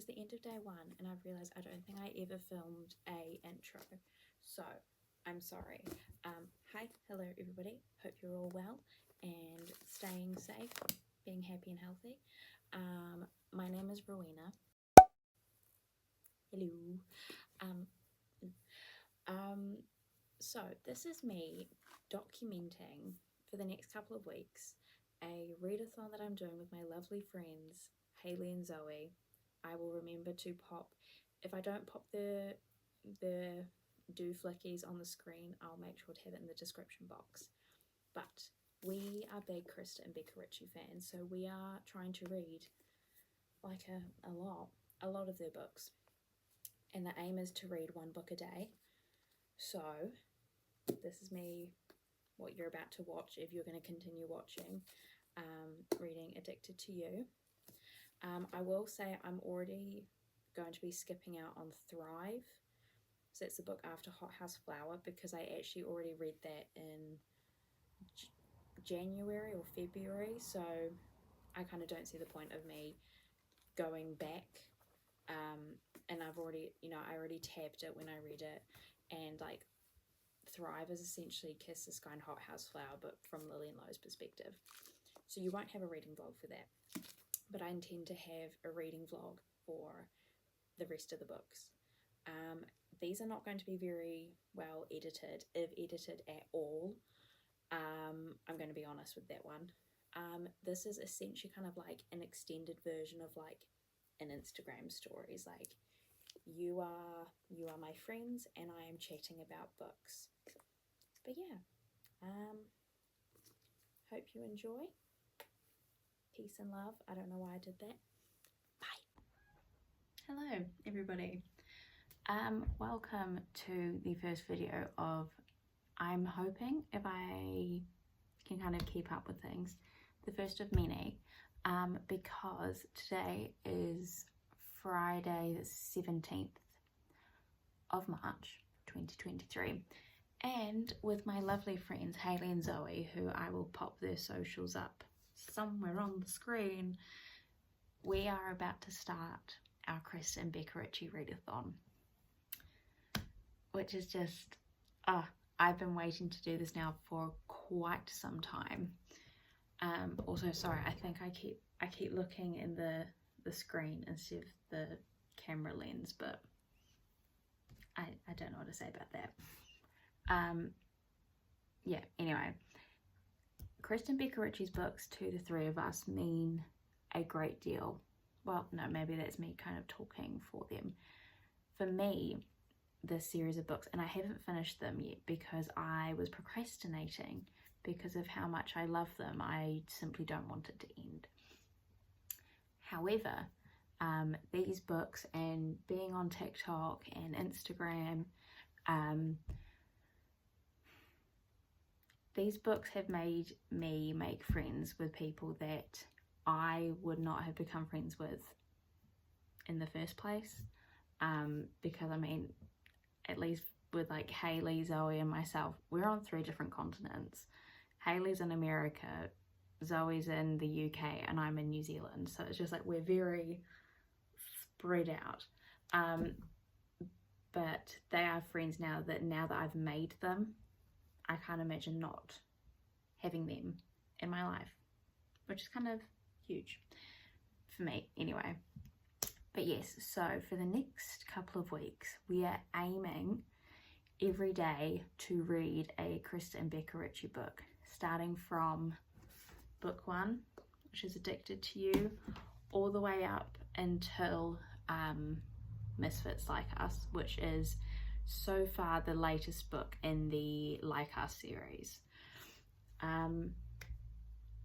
is the end of day one and I've realised I don't think I ever filmed a intro, so I'm sorry. Hi, hello everybody, hope you're all well and staying safe, being happy and healthy. My name is Rowena. Hello. So this is me documenting for the next couple of weeks a readathon that I'm doing with my lovely friends Haley and Zoë. I will remember to pop, if I don't pop the do flickies on the screen, I'll make sure to have it in the description box. But we are big Krista and Becca Ritchie fans, so we are trying to read like a lot of their books, and the aim is to read one book a day. So this is me, what you're about to watch if you're going to continue watching, reading Addicted to You. I will say I'm already going to be skipping out on Thrive, so it's the book after Hothouse Flower, because I actually already read that in January or February, so I kind of don't see the point of me going back. And I've already, I already tabbed it when I read it, and like Thrive is essentially Kiss the Sky and Hothouse Flower, but from Lily and Lo's perspective. So you won't have a reading vlog for that, but I intend to have a reading vlog for the rest of the books. These are not going to be very well edited, if edited at all. I'm going to be honest with that one. This is essentially kind of like an extended version of like an Instagram stories, like you are my friends and I am chatting about books. But yeah, hope you enjoy. Peace and love. I don't know why I did that. Bye. Hello everybody. Welcome to the first video of, I'm hoping, if I can kind of keep up with things, the first of many, because today is Friday the 17th of March 2023, and with my lovely friends Haley and Zoë, who I will pop their socials up somewhere on the screen, we are about to start our Krista and Becca Ritchie readathon, which is just, I've been waiting to do this now for quite some time. Also, sorry, I think I keep looking in the screen instead of the camera lens, but I don't know what to say about that. Yeah, anyway, Krista and Becca Ritchie's books to the three of us mean a great deal. Well, no, maybe that's me kind of talking for them. For me, this series of books, and I haven't finished them yet because I was procrastinating because of how much I love them. I simply don't want it to end. However, these books and being on TikTok and Instagram, these books have made me make friends with people that I would not have become friends with in the first place. Because I mean, at least with like Haley, Zoë and myself, we're on 3 different continents. Haley's in America, Zoe's in the UK, and I'm in New Zealand. So it's just like we're very spread out. But they are friends now that I've made them, I can't imagine not having them in my life, which is kind of huge for me anyway. But yes, so for the next couple of weeks, we are aiming every day to read a Krista and Becca Ritchie book, starting from book 1, which is Addicted to You, all the way up until Misfits Like Us, which is so far the latest book in the Like Us series.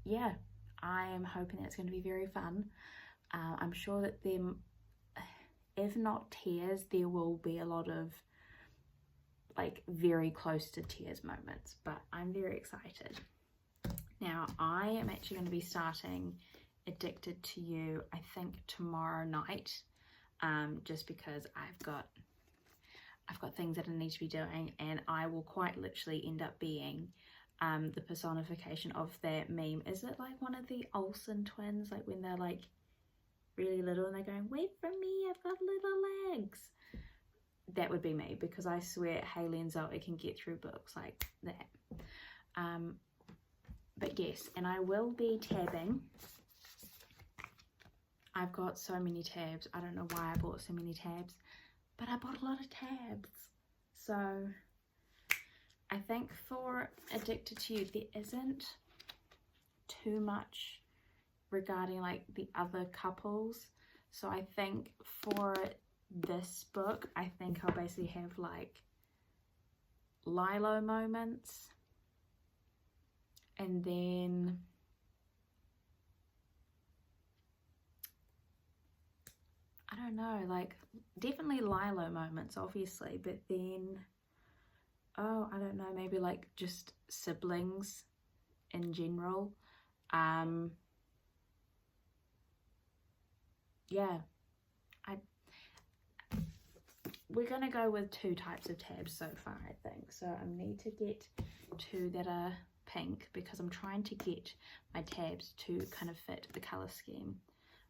Yeah, I am hoping it's going to be very fun. I'm sure that if not tears, there will be a lot of like very close to tears moments, but I'm very excited. Now, I am actually going to be starting Addicted to You, I think tomorrow night, just because I've got things that I need to be doing, and I will quite literally end up being the personification of that meme. Is it like one of the Olsen twins, like when they're like really little and they're going, wait for me, I've that would be me, because I swear Haley and Zoe can get through books like that. But yes, and I will be tabbing. I've got so many tabs. I don't know why I bought so many tabs, but I bought a lot of tabs. So I think for Addicted to You, there isn't too much regarding like the other couples. So I think for this book, I think I'll basically have like Lilo moments, and then I don't know, like definitely Lilo moments obviously, but then I don't know, maybe like just siblings in general. Yeah, we're gonna go with 2 types of tabs so far, I think. So I need to get 2 that are pink, because I'm trying to get my tabs to kind of fit the color scheme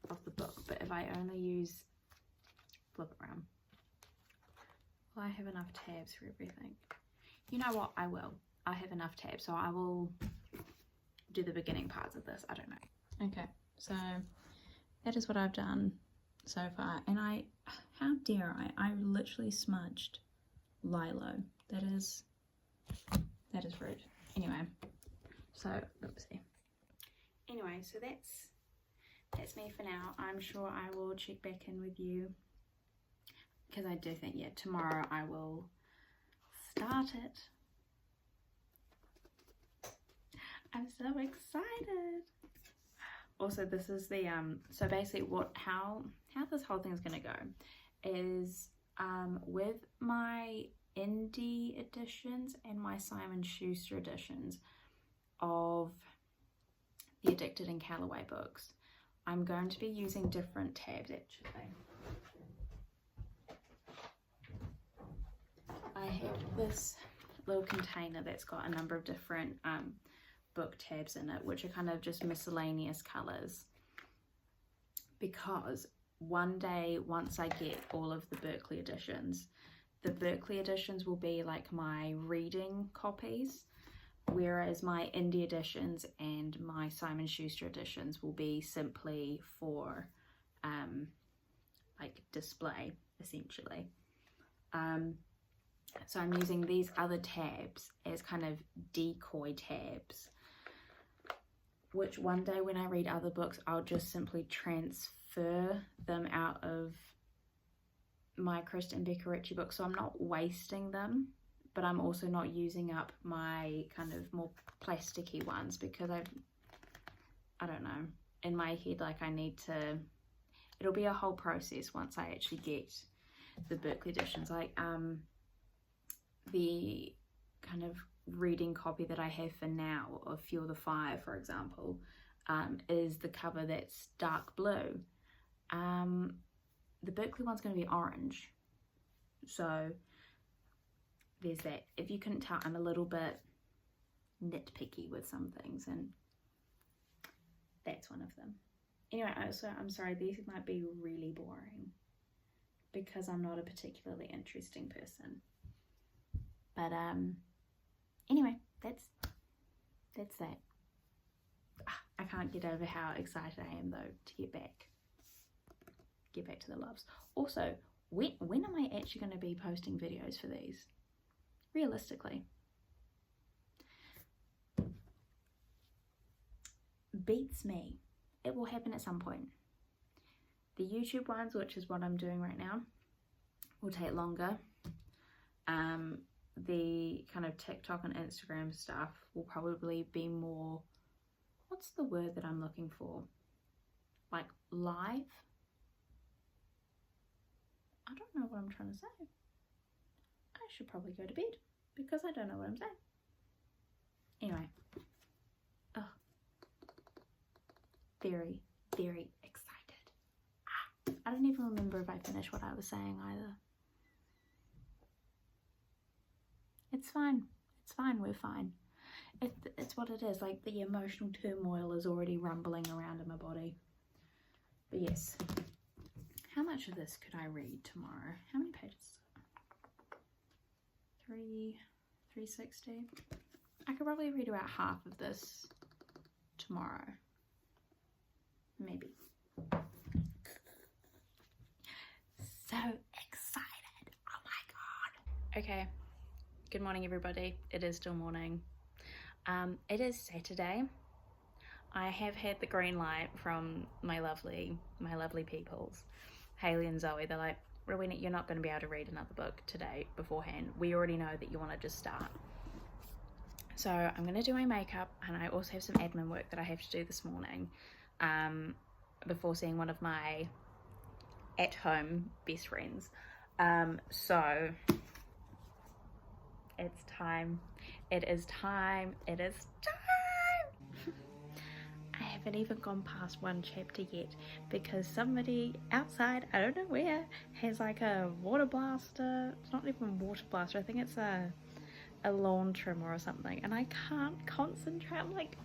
of the book. But if I only use, flip it around, will I have enough tabs for everything? You know what, I will. I have enough tabs, so I will do the beginning parts of this. I don't know. Okay, so that is what I've done so far, and how dare I literally smudged Lilo. That is rude. Anyway, so oopsie. Anyway, so that's me for now. I'm sure I will check back in with you, because I do think, yeah, tomorrow I will start it. I'm so excited. Also, this is the so basically how this whole thing is going to go is with my indie editions and my Simon Schuster editions of the Addicted and Callaway books, I'm going to be using different tabs actually. I have this little container that's got a number of different book tabs in it, which are kind of just miscellaneous colors, because one day, once I get all of the Berkeley editions, the Berkeley editions will be like my reading copies, whereas my indie editions and my Simon Schuster editions will be simply for like display essentially. So I'm using these other tabs as kind of decoy tabs, which one day when I read other books, I'll just simply transfer them out of my Krista and Becca Ritchie books. So I'm not wasting them, but I'm also not using up my kind of more plasticky ones, because I don't know, in my head, like I need to, it'll be a whole process once I actually get the Berkeley editions. Like the kind of reading copy that I have for now of Fuel the Fire, for example, is the cover that's dark blue. The Berkeley one's going to be orange, so there's that. If you couldn't tell, I'm a little bit nitpicky with some things, and that's one of them. Anyway, I'm sorry, these might be really boring because I'm not a particularly interesting person, but anyway, that's that. I can't get over how excited I am though to get back to the loves. Also, when am I actually going to be posting videos for these? Realistically, beats me. It will happen at some point. The YouTube ones, which is what I'm doing right now, will take longer. The kind of TikTok and Instagram stuff will probably be more, what's the word that I'm looking for? Like live? I don't know what I'm trying to say. I should probably go to bed because I don't know what I'm saying. Anyway. Oh. Very, very excited. I don't even remember if I finished what I was saying either. It's fine. It's fine. We're fine. It's what it is. Like the emotional turmoil is already rumbling around in my body. But yes. How much of this could I read tomorrow? How many pages? 360. I could probably read about half of this tomorrow. Maybe. So excited. Oh my god. Okay. Good morning, everybody. It is still morning. It is Saturday. I have had the green light from my lovely peoples, Haley and Zoe. They're like, Rowena, you're not going to be able to read another book today beforehand. We already know that you want to just start. So I'm going to do my makeup, and I also have some admin work that I have to do this morning before seeing one of my at-home best friends. So it's time. It is time. It is time. I haven't even gone past one chapter yet because somebody outside, I don't know where, has like a water blaster. It's not even a water blaster. I think it's a lawn trimmer or something, and I can't concentrate. I'm like,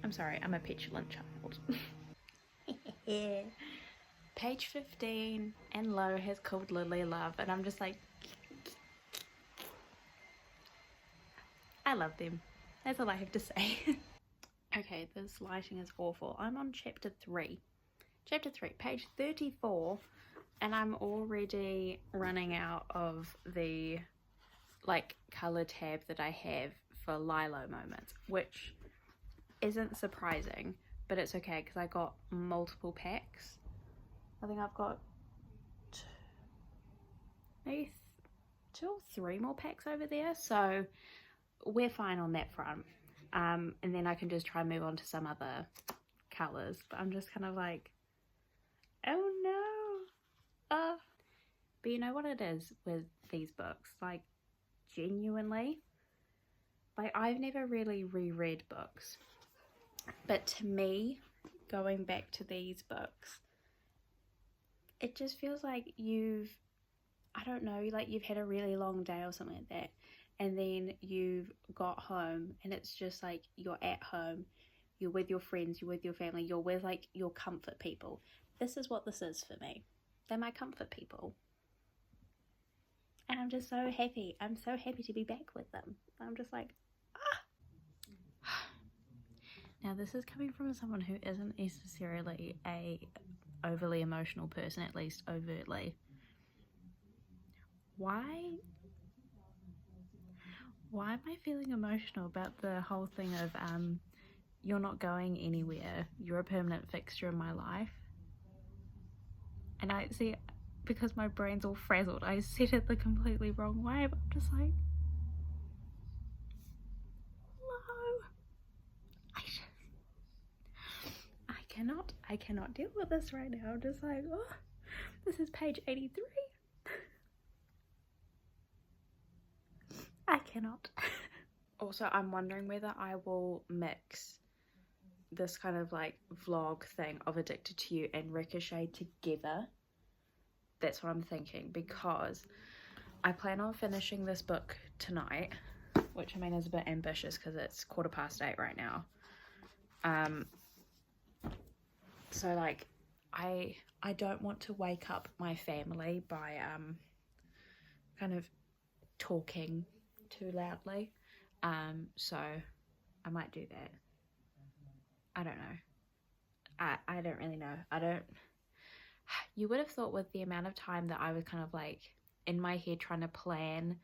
I'm sorry, I'm a petulant child. Page 15, and Lo has called Lily love, and I'm just like, I love them. That's all I have to say. Okay, this lighting is awful. I'm on chapter 3, page 34, and I'm already running out of the like color tab that I have for Lilo moments, which isn't surprising, but it's okay because I got multiple packs. I think I've got maybe 2 or 3 more packs over there, so we're fine on that front. And then I can just try and move on to some other colours, but I'm just kind of like, oh no. But you know what it is with these books, like genuinely, like I've never really reread books, but to me, going back to these books, it just feels like I don't know, like you've had a really long day or something like that, and then you've got home and it's just like you're at home, you're with your friends, you're with your family, you're with like your comfort people. This is what this is for me. They're my comfort people. And I'm just so happy. I'm so happy to be back with them. I'm just like, ah. Now this is coming from someone who isn't necessarily a overly emotional person, at least overtly. Why am I feeling emotional about the whole thing of you're not going anywhere, you're a permanent fixture in my life? And I see, because my brain's all frazzled, I said it the completely wrong way, but I'm just like, no, I cannot deal with this right now. I'm just like, oh, this is page 83. I cannot. Also, I'm wondering whether I will mix this kind of like vlog thing of Addicted to You and Ricochet together. That's what I'm thinking, because I plan on finishing this book tonight, which I mean is a bit ambitious because it's 8:15 right now. So like I don't want to wake up my family by kind of talking too loudly. So I might do that. I don't know. I don't really know. You would have thought with the amount of time that I was kind of like in my head trying to plan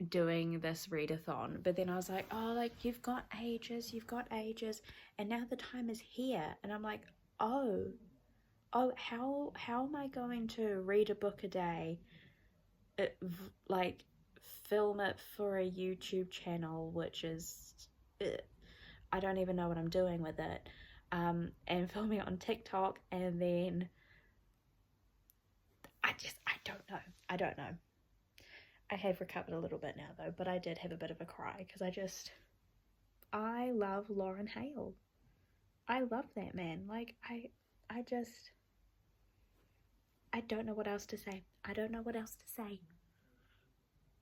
doing this readathon, but then I was like, oh, like you've got ages, and now the time is here, and I'm like, oh, how am I going to read a book a day, like film it for a YouTube channel, which is I don't even know what I'm doing with it, and filming it on TikTok, and then I don't know. I have recovered a little bit now though, but I did have a bit of a cry because I love Lauren Hale. I love that man. Like I don't know what else to say.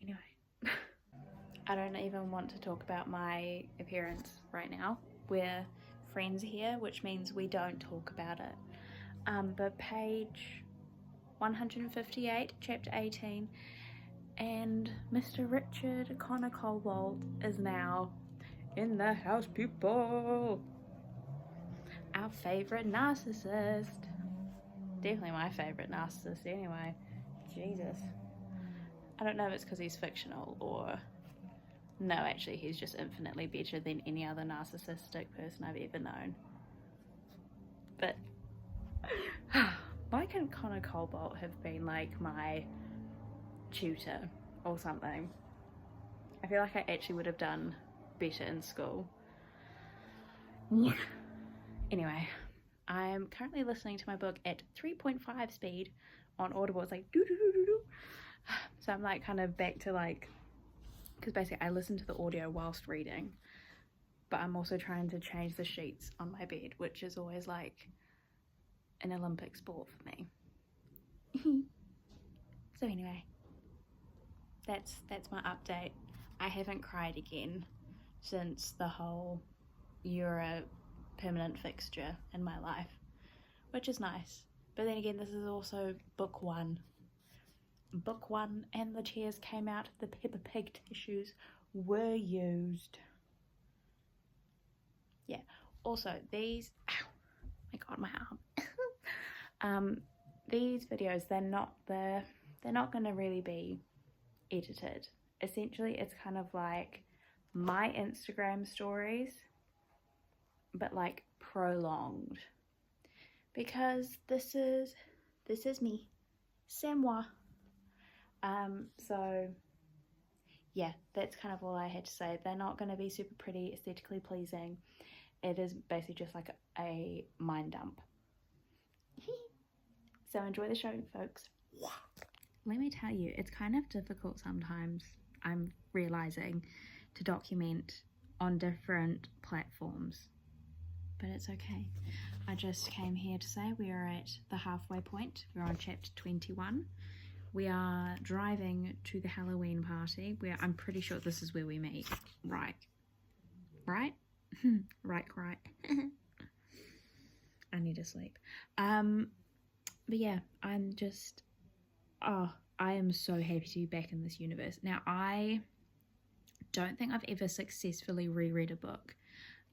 Anyway. I don't even want to talk about my appearance right now. We're friends here, which means we don't talk about it. But page 158, chapter 18, and Mr. Richard Connor Cobalt is now in the house, people. Our favourite narcissist. Definitely my favourite narcissist anyway. Jesus. I don't know if it's because he's fictional or... No, actually, he's just infinitely better than any other narcissistic person I've ever known. But why couldn't Connor Cobalt have been like my tutor or something? I feel like I actually would have done better in school. Anyway, I'm currently listening to my book at 3.5 speed on Audible. It's like doo doo doo doo doo. So I'm like kind of back to like, because basically I listen to the audio whilst reading, but I'm also trying to change the sheets on my bed, which is always like an Olympic sport for me. So anyway, that's my update. I haven't cried again since the whole "you're a permanent fixture in my life," which is nice. But then again, this is also book one, and the tears came out. The Peppa Pig tissues were used. Yeah. Also, these, ow, my god, my arm. These videos, they're not going to really be edited. Essentially, it's kind of like my Instagram stories, but like prolonged, because this is me, c'est moi. So yeah, that's kind of all I had to say. They're not going to be super pretty, aesthetically pleasing. It is basically just like a mind dump. So enjoy the show, folks. Let me tell you, it's kind of difficult sometimes, I'm realizing, to document on different platforms, but it's okay. I just came here to say we are at the halfway point. We're on chapter 21. We are driving to the Halloween party, where I'm pretty sure this is where we meet. Right? Right. I need to sleep. But yeah, I'm just, I am so happy to be back in this universe. Now, I don't think I've ever successfully reread a book.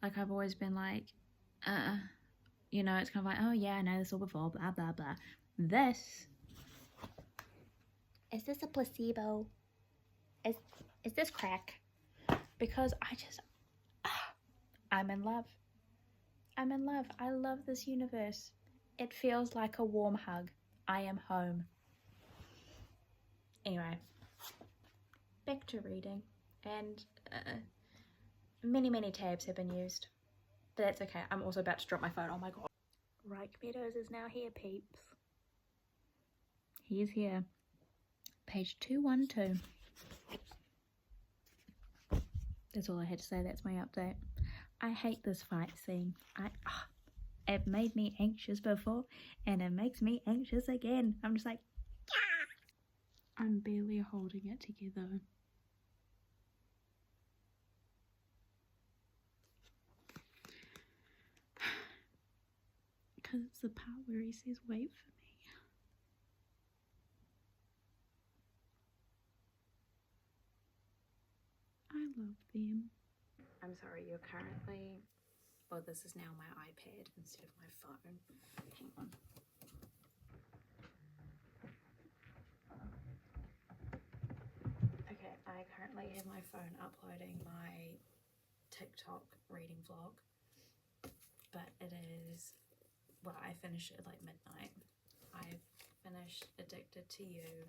Like, I've always been like, you know, it's kind of like, oh yeah, I know this all before, blah, blah, blah. Is this a placebo? Is this crack? Because I'm in love. I'm in love. I love this universe. It feels like a warm hug. I am home. Anyway, back to reading. And many tabs have been used. But that's okay. I'm also about to drop my phone. Oh my god. Reich Meadows is now here, peeps. He is here. Page 212. That's all I had to say. That's my update. I hate this fight scene. It made me anxious before, and it makes me anxious again. I'm just like, yeah! I'm barely holding it together. Because it's the part where he says, wait for me. I love them. I'm sorry, you're currently... Well, this is now my iPad instead of my phone. Hang on. Okay, I currently have my phone uploading my TikTok reading vlog. But it is... Well, I finished it at like midnight. I've finished Addicted to You.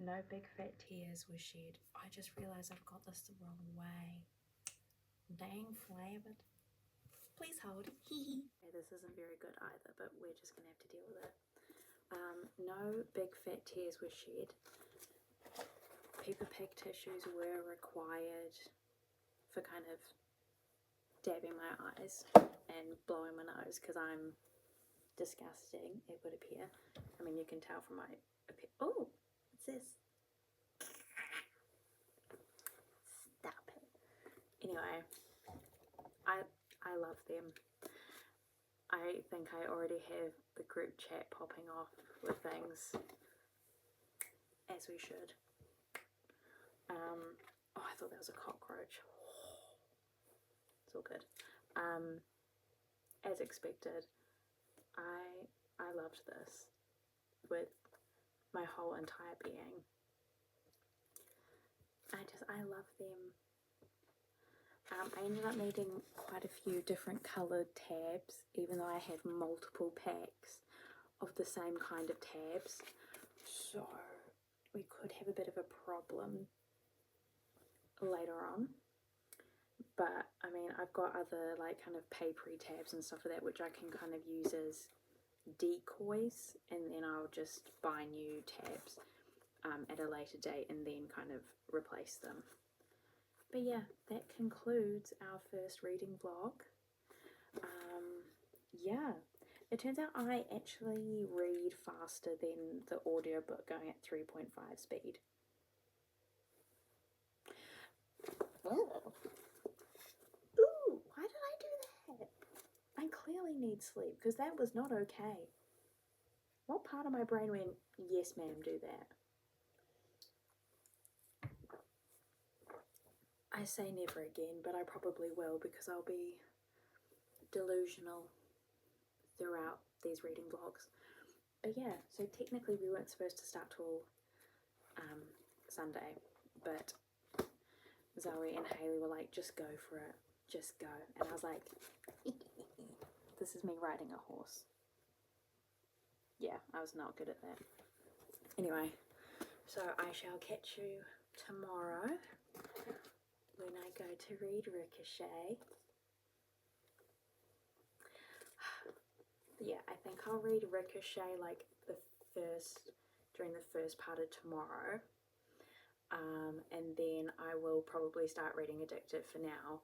No big fat tears were shed. I just realised I've got this the wrong way. Dang flavored. Please hold. Hee. This isn't very good either, but we're just gonna have to deal with it. No big fat tears were shed. Peppa Pig tissues were required for kind of dabbing my eyes and blowing my nose because I'm disgusting, it would appear. I mean, you can tell from my oh, what's this? Stop it. Anyway, I love them. I think I already have the group chat popping off with things, as we should. Oh, I thought that was a cockroach. It's all good. As expected, I loved this with my whole entire being. I love them. I ended up needing quite a few different coloured tabs, even though I have multiple packs of the same kind of tabs. So we could have a bit of a problem later on. But I mean, I've got other like kind of papery tabs and stuff like that, which I can kind of use as decoys, and then I'll just buy new tabs at a later date and then kind of replace them. But yeah, that concludes our first reading vlog. Yeah, it turns out I actually read faster than the audiobook going at 3.5 speed. Oh. Ooh, why did I do that? I clearly need sleep because that was not okay. What part of my brain went, yes ma'am, do that? I say never again, but I probably will because I'll be delusional throughout these reading vlogs. But yeah, so technically we weren't supposed to start till Sunday, but Zoe and Haley were like, just go for it, just go. And I was like, this is me riding a horse. Yeah, I was not good at that. Anyway, so I shall catch you tomorrow when I go to read Ricochet. Yeah, I think I'll read Ricochet like during the first part of tomorrow. And then I will probably start reading Addicted for now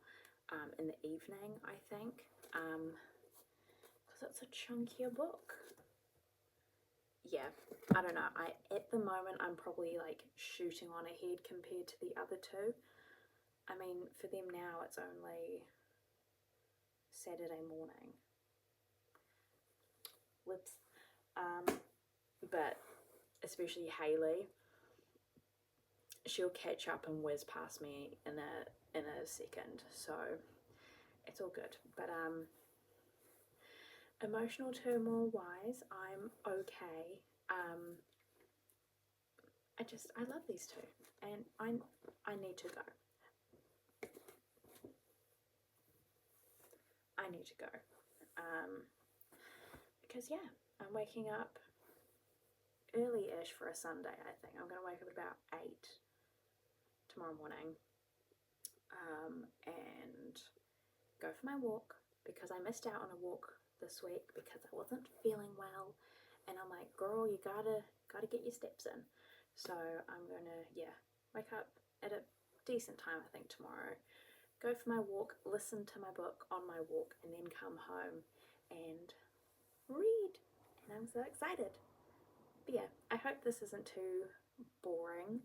in the evening, I think, because it's a chunkier book. Yeah, I don't know. At the moment, I'm probably like shooting on ahead compared to the other two. I mean, for them now, it's only Saturday morning. Whoops. But especially Haley, she'll catch up and whiz past me in a second, so it's all good. But emotional turmoil wise, I'm okay. I love these two, and I need to go. I need to go. Because yeah, I'm waking up early-ish for a Sunday, I think. I'm going to wake up at about 8 tomorrow morning and go for my walk, because I missed out on a walk this week because I wasn't feeling well, and I'm like, girl, you gotta get your steps in. So I'm gonna, yeah, wake up at a decent time, I think, tomorrow, go for my walk, listen to my book on my walk, and then come home and read. And I'm so excited. But yeah, I hope this isn't too boring.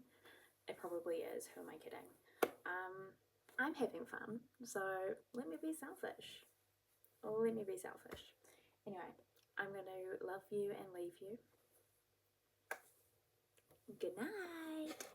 It probably is. Who am I kidding? I'm having fun, so let me be selfish. Let me be selfish. Anyway, I'm going to love you and leave you. Good night.